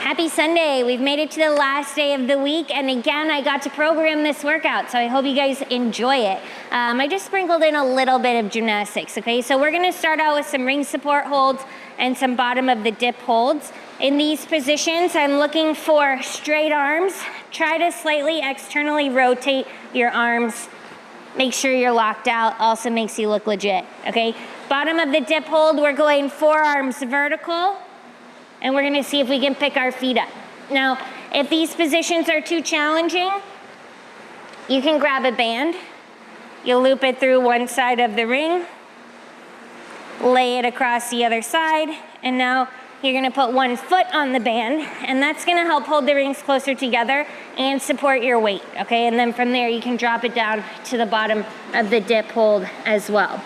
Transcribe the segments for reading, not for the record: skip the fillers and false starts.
Happy Sunday. We've made it to the last day of the week, and again, I got to program this workout, so I hope you guys enjoy it. I just sprinkled in a little bit of gymnastics, okay? So we're gonna start out with some ring support holds and some bottom of the dip holds. In these positions, I'm looking for straight arms. Try to slightly externally rotate your arms. Make sure you're locked out, also makes you look legit, okay? Bottom of the dip hold, we're going forearms vertical, and we're gonna see if we can pick our feet up. Now, if these positions are too challenging, you can grab a band, you loop it through one side of the ring, lay it across the other side, and now you're gonna put one foot on the band, and that's gonna help hold the rings closer together and support your weight, okay? And then from there, you can drop it down to the bottom of the dip hold as well.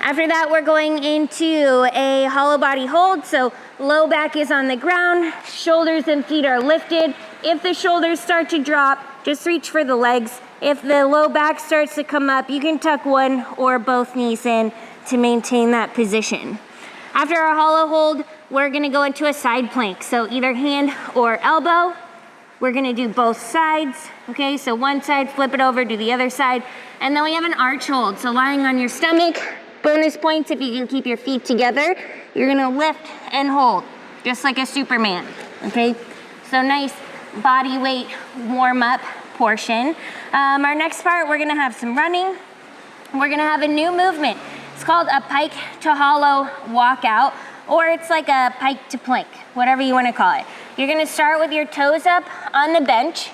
After that, we're going into a hollow body hold. So low back is on the ground, shoulders and feet are lifted. If the shoulders start to drop, just reach for the legs. If the low back starts to come up, you can tuck one or both knees in to maintain that position. After our hollow hold, we're gonna go into a side plank. So either hand or elbow. We're gonna do both sides, okay? So one side, flip it over, do the other side. And then we have an arch hold. So lying on your stomach. Bonus points if you can keep your feet together. You're gonna lift and hold, just like a Superman, okay? So nice body weight warm up portion. Our next part, we're gonna have some running. We're gonna have a new movement. It's called a pike to hollow walkout, or it's like a pike to plank, whatever you wanna call it. You're gonna start with your toes up on the bench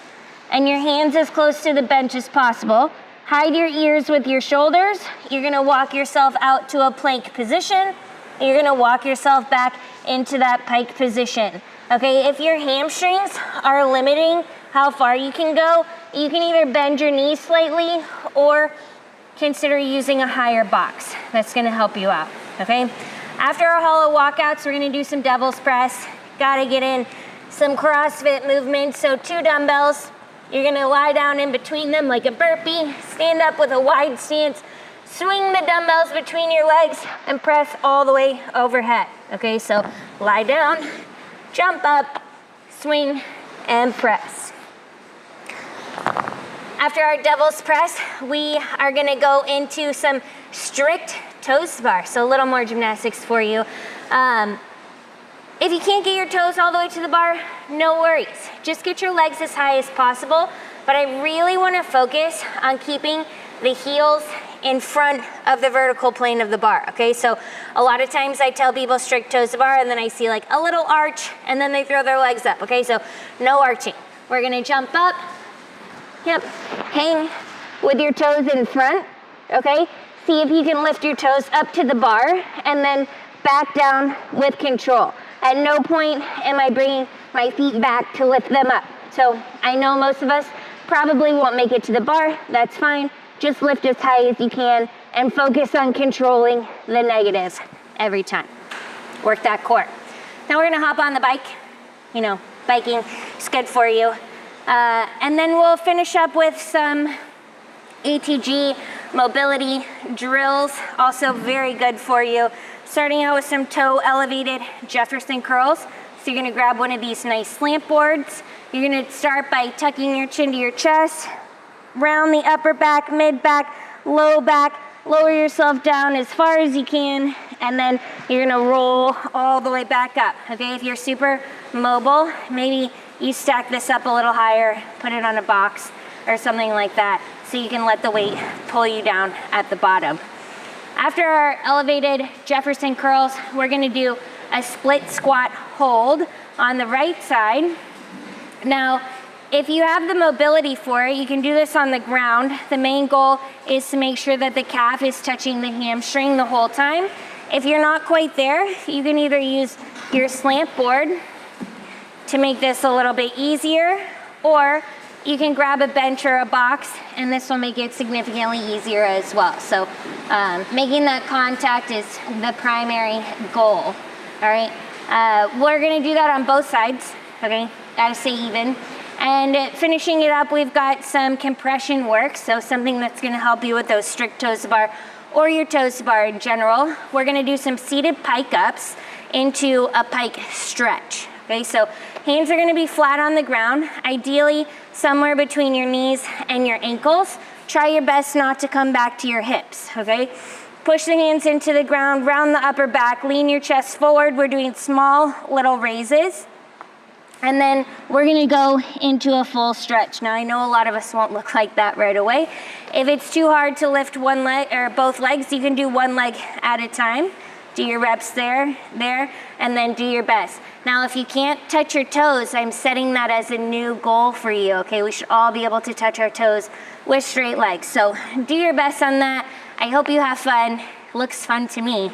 and your hands as close to the bench as possible. Hide your ears with your shoulders. You're gonna walk yourself out to a plank position. You're gonna walk yourself back into that pike position. Okay, if your hamstrings are limiting how far you can go, you can either bend your knees slightly or consider using a higher box. That's gonna help you out, okay? After our hollow walkouts, we're gonna do some devil's press. Gotta get in some CrossFit movements. So 2 dumbbells. You're gonna lie down in between them like a burpee, stand up with a wide stance, swing the dumbbells between your legs, and press all the way overhead. Okay, so lie down, jump up, swing, and press. After our devil's press, we are gonna go into some strict toes to bar, so a little more gymnastics for you. If you can't get your toes all the way to the bar, no worries. Just get your legs as high as possible, but I really wanna focus on keeping the heels in front of the vertical plane of the bar, okay? So a lot of times I tell people strict toes to bar, and then I see like a little arch, and then they throw their legs up, okay? So no arching. We're gonna jump up, yep, hang with your toes in front, okay? See if you can lift your toes up to the bar, and then back down with control. At no point am I bringing my feet back to lift them up. So I know most of us probably won't make it to the bar. That's fine. Just lift as high as you can and focus on controlling the negatives every time. Work that core. Now we're gonna hop on the bike. You know, biking is good for you. And then we'll finish up with some ATG mobility drills, also very good for you. Starting out with some toe elevated Jefferson curls. So you're gonna grab one of these nice slant boards. You're gonna start by tucking your chin to your chest, round the upper back, mid back, low back, lower yourself down as far as you can, and then you're gonna roll all the way back up, okay? If you're super mobile, maybe you stack this up a little higher, put it on a box or something like that, so you can let the weight pull you down at the bottom. After our elevated Jefferson curls, we're gonna do a split squat hold on the right side. Now, if you have the mobility for it, you can do this on the ground. The main goal is to make sure that the calf is touching the hamstring the whole time. If you're not quite there, you can either use your slant board to make this a little bit easier, or you can grab a bench or a box, and this will make it significantly easier as well. So making that contact is the primary goal, all right? We're gonna do that on both sides, okay? Gotta stay even. And finishing it up, we've got some compression work, so something that's gonna help you with those strict toes to bar or your toes to bar in general. We're gonna do some seated pike ups into a pike stretch, Okay, so hands are gonna be flat on the ground, ideally somewhere between your knees and your ankles. Try your best not to come back to your hips, okay? Push the hands into the ground, round the upper back, lean your chest forward. We're doing small little raises. And then we're gonna go into a full stretch. Now I know a lot of us won't look like that right away. If it's too hard to lift one leg or both legs, you can do one leg at a time. Do your reps there, and then do your best. Now if you can't touch your toes, I'm setting that as a new goal for you, okay? We should all be able to touch our toes with straight legs. So do your best on that. I hope you have fun. Looks fun to me.